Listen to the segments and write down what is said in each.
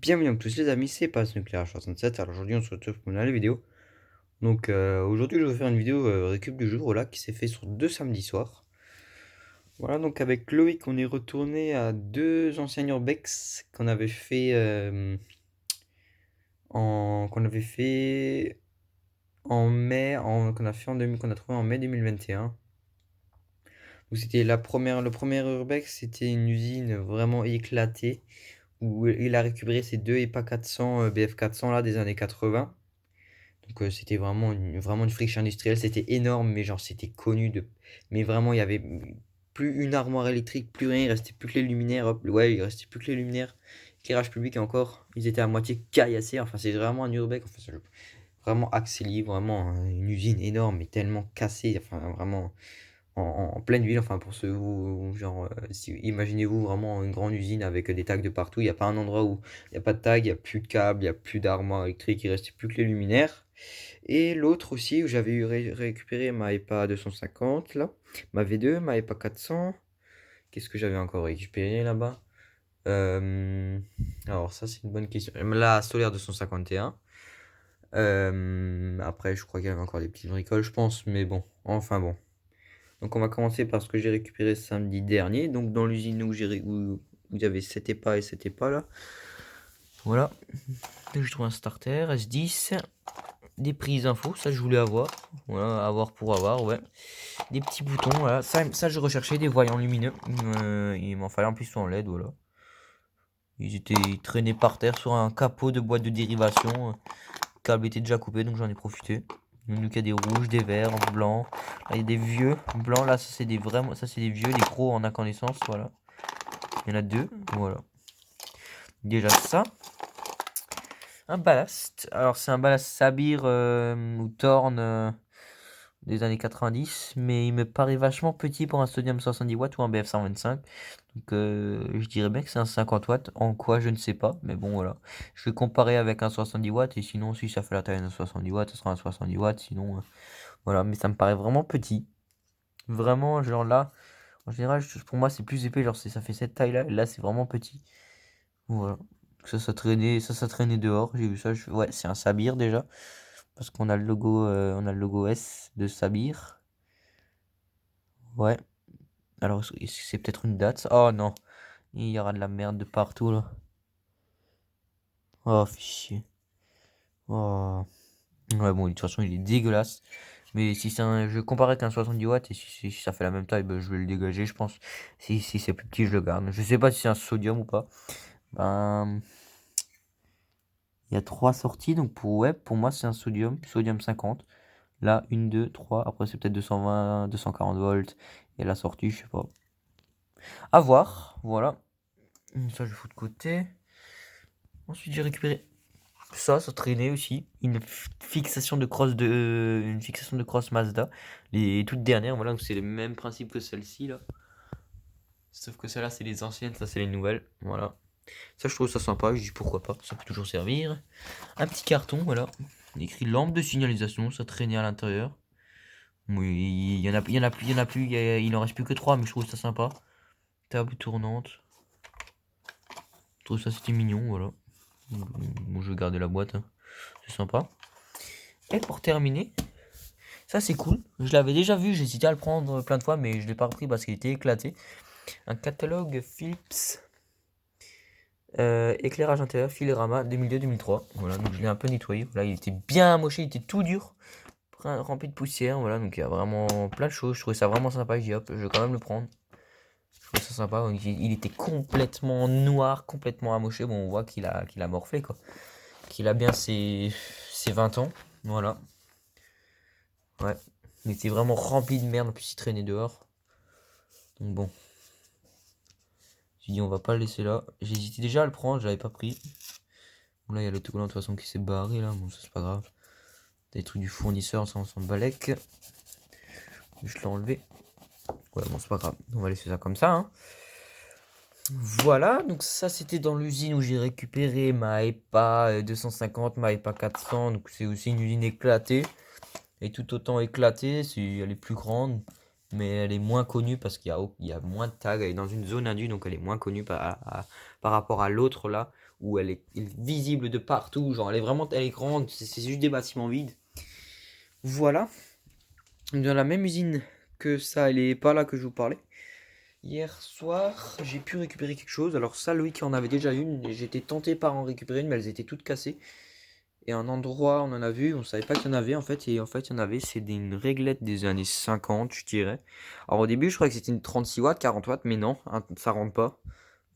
Bienvenue à tous les amis, c'est Passe Nucléaire 67. Alors aujourd'hui on se retrouve pour une nouvelle vidéo. Donc aujourd'hui je vais faire une vidéo récup du jour là qui s'est fait sur deux samedis soirs. Voilà, donc avec Loïc on est retourné à deux anciens urbex qu'on avait fait en mai, qu'on a fait qu'on a trouvé en mai 2021. Donc c'était le premier urbex, c'était une usine vraiment éclatée où il a récupéré ses deux EPA 400 BF 400 là des années 80. Donc c'était vraiment une friche industrielle, c'était énorme, mais genre c'était connu de. Mais vraiment, il y avait plus une armoire électrique, plus rien, il restait plus que les luminaires. Hop, ouais, il restait plus que les luminaires. Éclairage public et encore, ils étaient à moitié caillassés. Enfin, c'est vraiment un urbex, enfin, vraiment axé libre, vraiment une usine énorme, mais tellement cassée. Enfin, vraiment en pleine ville. Enfin, pour ceux où, genre, imaginez-vous vraiment une grande usine avec des tags de partout. Il n'y a pas un endroit où il n'y a pas de tag, il n'y a plus de câbles, il n'y a plus d'armoire électrique, il restait plus que les luminaires. Et l'autre aussi, où j'avais récupéré ma EPA 250, là, ma V2, ma EPA 400. Qu'est-ce que j'avais encore récupéré là-bas? Alors ça, c'est une bonne question. La Solaire 251. Après, je crois qu'il y avait encore des petites bricoles, je pense, mais bon, enfin bon. Donc on va commencer par ce que j'ai récupéré samedi dernier, donc dans l'usine où il y avait cette EPA et cette EPA là. Voilà, je trouve un starter S10, des prises info, ça je voulais avoir. Voilà, avoir pour avoir, ouais. Des petits boutons, voilà. Ça je recherchais des voyants lumineux. Il m'en fallait en plus en LED, voilà. Ils traînaient par terre sur un capot de boîte de dérivation. Le câble était déjà coupé, donc j'en ai profité. Donc il y a des rouges, des verts, blancs. Là il y a des vieux blancs. Là ça c'est des vraiment, ça c'est des vieux, des gros en incandescence, voilà. Il y en a deux, voilà. Déjà ça. Un ballast. Alors c'est un ballast Sabir ou Torn des années 90, mais il me paraît vachement petit pour un sodium 70 watts ou un BF 125. Donc je dirais bien que c'est un 50 watts. En quoi je ne sais pas, mais bon voilà. Je vais comparer avec un 70 watts et sinon si ça fait la taille d'un 70 watts, ce sera un 70 watts. Sinon voilà, mais ça me paraît vraiment petit. Vraiment genre là, en général pour moi c'est plus épais. Genre ça fait cette taille là, et là c'est vraiment petit. Voilà. Ça traînait dehors. J'ai vu ça. Ouais, c'est un Sabir déjà. Parce qu'on a on a le logo S de Sabir. Ouais. Alors, est-ce que c'est peut-être une date? Oh non. Il y aura de la merde de partout là. Oh, fichier. Oh. Ouais, bon, de toute façon, il est dégueulasse. Mais si je compare avec un 70 watts et si ça fait la même taille, ben, je vais le dégager, je pense. Si c'est plus petit, je le garde. Je sais pas si c'est un sodium ou pas. Ben, il y a trois sorties. Donc, pour moi, c'est un sodium 50. Là, une, deux, trois. Après, c'est peut-être 220, 240 volts. Et la sortie, je sais pas. À voir. Voilà. Ça, je fous de côté. Ensuite, j'ai récupéré ça traînait aussi. Une fixation de cross Mazda. Les toutes dernières, voilà. Donc, c'est le même principe que celle-ci, là. Sauf que celle-là, c'est les anciennes. Ça, c'est les nouvelles. Voilà. Ça, je trouve ça sympa. Je dis pourquoi pas. Ça peut toujours servir. Un petit carton, voilà. Écrit lampe de signalisation. Ça traînait à l'intérieur. Oui, il y en a plus, il en reste plus que 3, mais je trouve ça sympa. Table tournante. Je trouve ça c'était mignon, voilà. Bon, je vais garder la boîte, hein. C'est sympa. Et pour terminer, ça c'est cool. Je l'avais déjà vu, j'ai hésité à le prendre plein de fois, mais je l'ai pas repris parce qu'il était éclaté. Un catalogue Philips éclairage intérieur Filorama 2002-2003. Voilà, donc je l'ai un peu nettoyé. Là, il était bien amoché, il était tout dur, rempli de poussière. Voilà, donc il y a vraiment plein de choses. Je trouvais ça vraiment sympa. Je dis hop, je vais quand même le prendre. Je trouve ça sympa. Il était complètement noir, complètement amoché. Bon, on voit qu'il a morflé, quoi. Qu'il a bien ses 20 ans. Voilà. Ouais. Il était vraiment rempli de merde. En plus, il traînait dehors. Donc bon. J'ai dit, on va pas le laisser là. J'hésitais déjà à le prendre, je l'avais pas pris. Bon, là, il y a l'autocollant de toute façon qui s'est barré, là. Bon, ça, c'est pas grave. Des trucs du fournisseur, ça, on s'en balèque. Je l'ai enlevé. Ouais, bon, c'est pas grave. On va laisser ça comme ça, hein. Voilà, donc ça c'était dans l'usine où j'ai récupéré ma EPA 250, ma EPA 400, donc c'est aussi une usine éclatée, et tout autant éclatée, elle est plus grande, mais elle est moins connue parce il y a moins de tags. Elle est dans une zone indue, donc elle est moins connue par rapport à l'autre là, où elle est visible de partout. Genre, elle est grande, c'est juste des bâtiments vides. Voilà. Dans la même usine que ça, elle est pas là que je vous parlais. Hier soir, j'ai pu récupérer quelque chose. Alors ça, Loïc en avait déjà une, et j'étais tenté par en récupérer une, mais elles étaient toutes cassées. Et un endroit, on en a vu, on savait pas qu'il y en avait en fait, et en fait il y en avait, une réglette des années 50, je dirais. Alors au début, je croyais que c'était une 36 watts, 40 watts, mais non, ça rentre pas.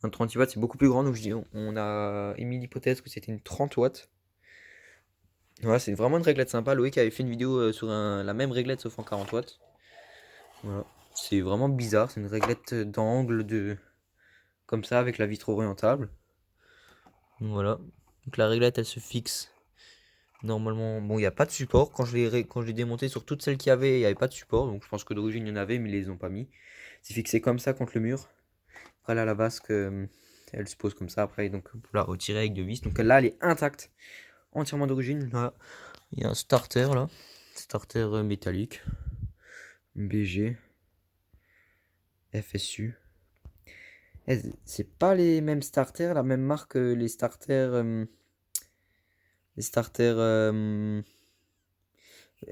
Un 36 watts, c'est beaucoup plus grand, donc on a émis l'hypothèse que c'était une 30 watts. Voilà, c'est vraiment une réglette sympa. Loïc avait fait une vidéo sur la même réglette sauf en 40 watts. Voilà, c'est vraiment bizarre, c'est une réglette d'angle comme ça avec la vitre orientable. Voilà, donc la réglette elle se fixe. Normalement, bon, il n'y a pas de support. Quand je l'ai démonté sur toutes celles qu'il y avait, il n'y avait pas de support. Donc je pense que d'origine il y en avait, mais ils les ont pas mis. C'est fixé comme ça contre le mur. Après là, la vasque, elle se pose comme ça. Après, donc pour la retirer avec deux vis. Donc là, elle est intacte, entièrement d'origine. Là, il y a un starter là, starter métallique, BG, FSU. C'est pas les mêmes starters, la même marque, les starters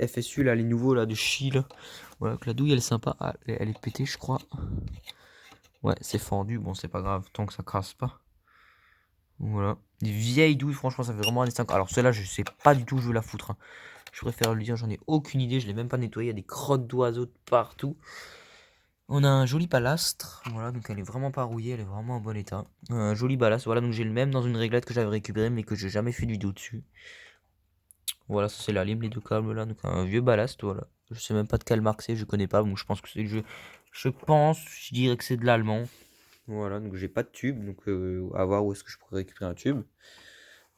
FSU là, les nouveaux là de Chi là. Voilà, que la douille elle est sympa. Ah, elle est pétée, je crois. Ouais, c'est fendu. Bon, c'est pas grave, tant que ça crasse pas. Voilà. Des vieilles douilles, franchement, ça fait vraiment un instinct. Alors, celle-là, je sais pas du tout où je vais la foutre, hein. Je préfère le dire, j'en ai aucune idée. Je l'ai même pas nettoyé. Il y a des crottes d'oiseaux de partout. On a un joli balastre. Voilà, donc elle est vraiment pas rouillée. Elle est vraiment en bon état. Un joli balastre. Voilà, donc j'ai le même dans une réglette que j'avais récupéré, mais que j'ai jamais fait de vidéo dessus. Voilà, ça c'est la lime, les deux câbles là. Donc un vieux ballast, voilà. Je sais même pas de quelle marque c'est, je connais pas. Donc je pense que c'est. Je dirais que c'est de l'allemand. Voilà, donc j'ai pas de tube. Donc à voir où est-ce que je pourrais récupérer un tube.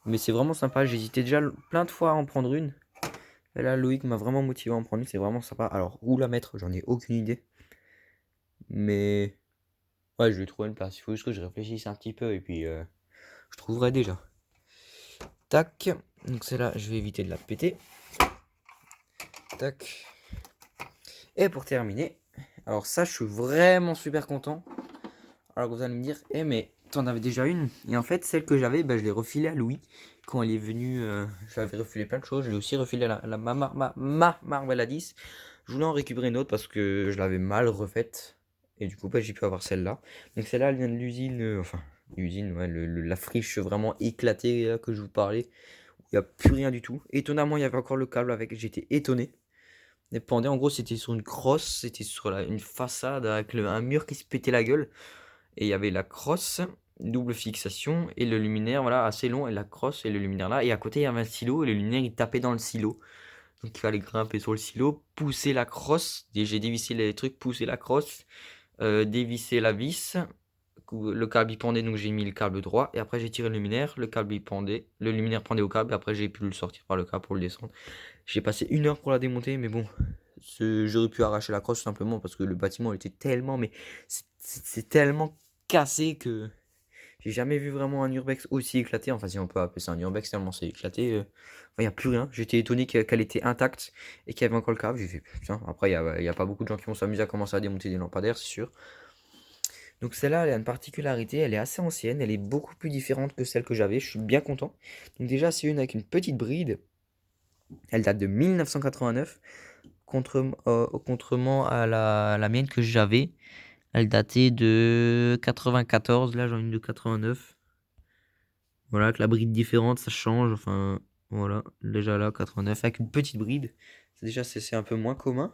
Mais c'est vraiment sympa. J'hésitais déjà plein de fois à en prendre une. Et là, Loïc m'a vraiment motivé à en prendre une. C'est vraiment sympa. Alors, où la mettre, j'en ai aucune idée. Mais ouais, je vais trouver une place. Il faut juste que je réfléchisse un petit peu. Et puis, je trouverai déjà. Tac. Donc celle-là, je vais éviter de la péter. Tac. Et pour terminer, alors ça, je suis vraiment super content. Alors vous allez me dire, mais t'en avais déjà une. Et en fait, celle que j'avais, je l'ai refilée à Louis. Quand elle est venue, je lui avais refilé plein de choses. Je l'ai aussi refilé à ma Marvel à 10. Je voulais en récupérer une autre parce que je l'avais mal refaite. Et du coup, j'ai pu avoir celle-là. Donc celle-là, elle vient de l'usine, enfin, l'usine, ouais, la friche vraiment éclatée là, que je vous parlais. Il n'y a plus rien du tout. Étonnamment, il y avait encore le câble avec. J'étais étonné. Et pendant, en gros, c'était sur une crosse, c'était sur une façade avec un mur qui se pétait la gueule. Et il y avait la crosse, double fixation, et le luminaire, voilà, assez long, et la crosse et le luminaire là. Et à côté, il y avait un silo, et le luminaire, il tapait dans le silo. Donc il fallait grimper sur le silo, pousser la crosse. Et j'ai dévissé les trucs, pousser la crosse, dévisser la vis. Le câble il pendait, donc j'ai mis le câble droit. Et après, j'ai tiré le luminaire, le câble il pendait. Le luminaire pendait au câble, et après, j'ai pu le sortir par le câble pour le descendre. J'ai passé 1 heure pour la démonter, mais bon, j'aurais pu arracher la crosse tout simplement parce que le bâtiment était tellement, mais c'est tellement cassé que j'ai jamais vu vraiment un urbex aussi éclaté. Enfin, si on peut appeler ça un urbex, tellement c'est éclaté. Enfin, il n'y a plus rien. J'étais étonné qu'elle était intacte et qu'il y avait encore le câble. J'ai fait putain. Après, il y a pas beaucoup de gens qui vont s'amuser à commencer à démonter des lampadaires, c'est sûr. Donc celle-là, elle a une particularité, elle est assez ancienne, elle est beaucoup plus différente que celle que j'avais. Je suis bien content. Donc déjà, c'est une avec une petite bride. Elle date de 1989. Contrairement à la mienne que j'avais, elle datait de 94, là j'en ai une de 89. Voilà, avec la bride différente, ça change, enfin, voilà, déjà là, 89, avec une petite bride, déjà c'est un peu moins commun.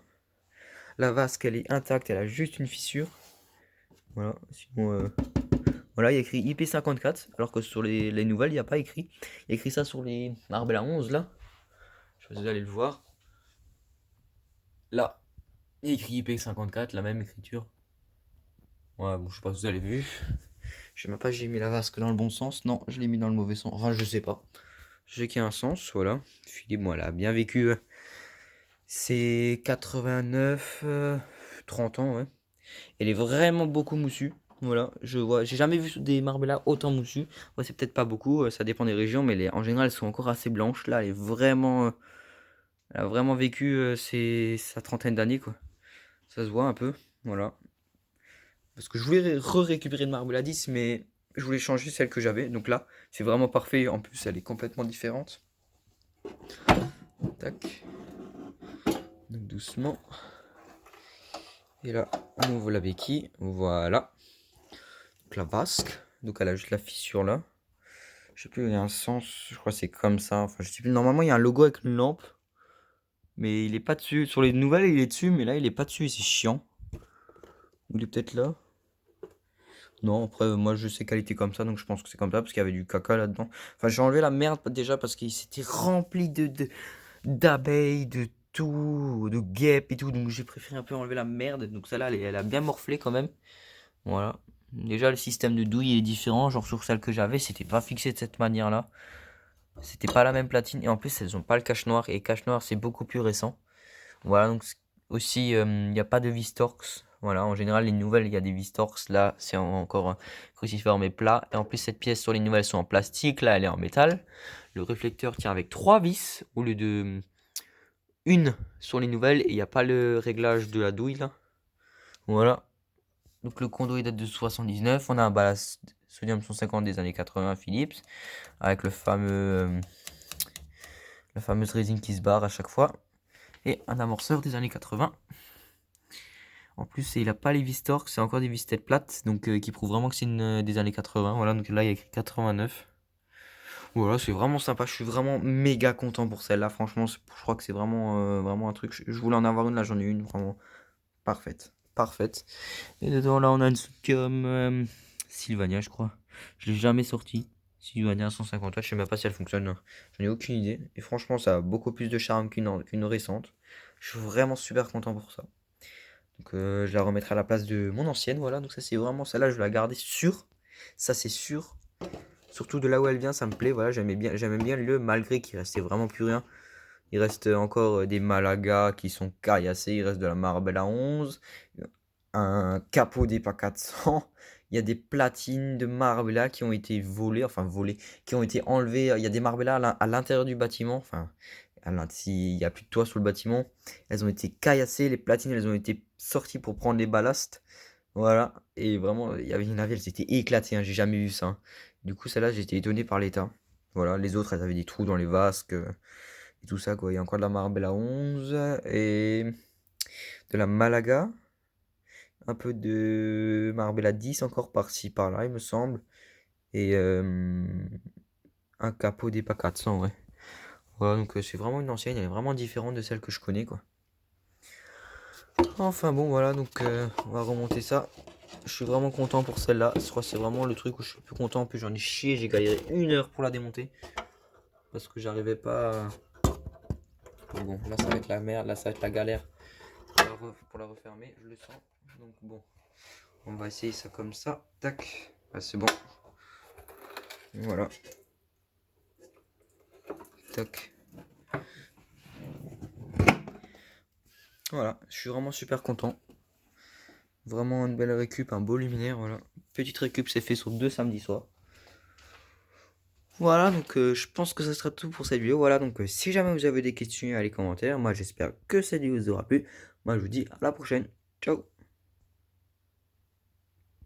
La vasque, elle est intacte, elle a juste une fissure. Voilà, sinon, voilà, il y a écrit IP54, alors que sur les nouvelles, il n'y a pas écrit. Il y a écrit ça sur les Marvel à 11, là. Je vais vous allez le voir. Là, il y a écrit IP54, la même écriture. Ouais, bon, je sais pas si vous avez vu. Je sais même pas si j'ai mis la vasque dans le bon sens. Non, je l'ai mis dans le mauvais sens. Enfin, je sais pas. Je sais qu'il y a un sens, voilà. Philippe, moi, elle a bien vécu. C'est 89, 30 ans, ouais. Elle est vraiment beaucoup moussue. Voilà, j'ai jamais vu des Marbella autant moussues. Ouais, c'est peut-être pas beaucoup, ça dépend des régions, mais en général, elles sont encore assez blanches. Là, elle a vraiment vécu sa trentaine d'années, quoi. Ça se voit un peu, voilà. Parce que je voulais récupérer une marble à 10, mais je voulais changer celle que j'avais. Donc là, c'est vraiment parfait. En plus, elle est complètement différente. Tac. Donc doucement. Et là, on ouvre la béquille. Voilà. Donc la vasque. Donc elle a juste la fissure là. Je sais plus, il y a un sens. Je crois que c'est comme ça. Enfin, je sais plus. Normalement, il y a un logo avec une lampe. Mais il est pas dessus. Sur les nouvelles, il est dessus. Mais là, il est pas dessus. C'est chiant. Il est peut-être là. Non, après, moi, je sais qu'elle était comme ça. Donc je pense que c'est comme ça. Parce qu'il y avait du caca là-dedans. Enfin, j'ai enlevé la merde déjà parce qu'il s'était rempli d'abeilles, de tout, de guêpes et tout. Donc j'ai préféré un peu enlever la merde. Donc celle-là, elle a bien morflé quand même. Voilà. Déjà, le système de douille est différent. Genre sur celle que j'avais, c'était pas fixé de cette manière-là. C'était pas la même platine. Et en plus, elles ont pas le cache noir. Et cache noir, c'est beaucoup plus récent. Voilà. Donc aussi, il n'y a pas de vis Torx. Voilà. En général, les nouvelles, il y a des vis Torx. Là, c'est encore un cruciforme mais plat. Et en plus, cette pièce sur les nouvelles sont en plastique. Là, elle est en métal. Le réflecteur tient avec 3 vis au lieu de une sur les nouvelles. Et il n'y a pas le réglage de la douille là. Voilà. Donc le condo il date de 79. On a un ballast sodium 150 des années 80 Philips. Avec la fameuse résine qui se barre à chaque fois. Et un amorceur des années 80. En plus, il n'a pas les vis Torx, c'est encore des vis tête plates. Donc qui prouvent vraiment que c'est des années 80. Voilà, donc là il y a écrit 89. Voilà, c'est vraiment sympa. Je suis vraiment méga content pour celle-là. Franchement, je crois que c'est vraiment un truc. Je voulais en avoir une, là j'en ai une. Vraiment parfaite. Parfaite. Et dedans, là, on a une Sodium Sylvania, je crois. Je l'ai jamais sorti. Sylvania 150 watts, je sais même pas si elle fonctionne, hein. J'en ai aucune idée. Et franchement, ça a beaucoup plus de charme qu'une récente. Je suis vraiment super content pour ça. Donc, je la remettrai à la place de mon ancienne, voilà. Donc, ça, c'est vraiment celle-là, je vais la garder sûre. Ça, c'est sûr. Surtout de là où elle vient, ça me plaît. Voilà, j'aimais bien le malgré qu'il restait vraiment plus rien. Il reste encore des Malaga qui sont caillassés. Il reste de la marble à 11. Un capot d'EPA 400. Il y a des platines de marbre là qui ont été volées. Enfin, volées. Qui ont été enlevées. Il y a des marbles là à l'intérieur du bâtiment. Enfin, s'il n'y a plus de toit sur le bâtiment. Elles ont été caillassées. Les platines, elles ont été sorties pour prendre les ballasts. Voilà. Et vraiment, il y avait une navire. Elles étaient éclatées, hein. J'ai jamais vu ça, hein. Du coup, celle-là, j'ai été étonné par l'état. Voilà. Les autres, elles avaient des trous dans les vasques. Et tout ça, quoi. Il y a encore de la marble à 11 et de la Malaga. Un peu de marble à 10 encore par-ci, par-là, il me semble. Et un capot d'EPA 400, ouais. Voilà, donc c'est vraiment une ancienne, elle est vraiment différente de celle que je connais, quoi. Enfin bon, voilà, donc on va remonter ça. Je suis vraiment content pour celle-là. Je crois que c'est vraiment le truc où je suis le plus content. En plus, j'en ai chié, j'ai galéré 1 heure pour la démonter. Parce que j'arrivais pas à... Bon, là ça va être la merde, là ça va être la galère pour la refermer, je le sens. Donc bon, on va essayer ça comme ça. Tac, ah, c'est bon. Voilà. Tac. Voilà, je suis vraiment super content. Vraiment une belle récup, un beau luminaire, voilà. Petite récup, c'est fait sur 2 samedis soirs. Voilà, donc je pense que ça sera tout pour cette vidéo. Voilà, donc si jamais vous avez des questions, à les commentaires. Moi, j'espère que cette vidéo vous aura plu. Moi, je vous dis à la prochaine. Ciao.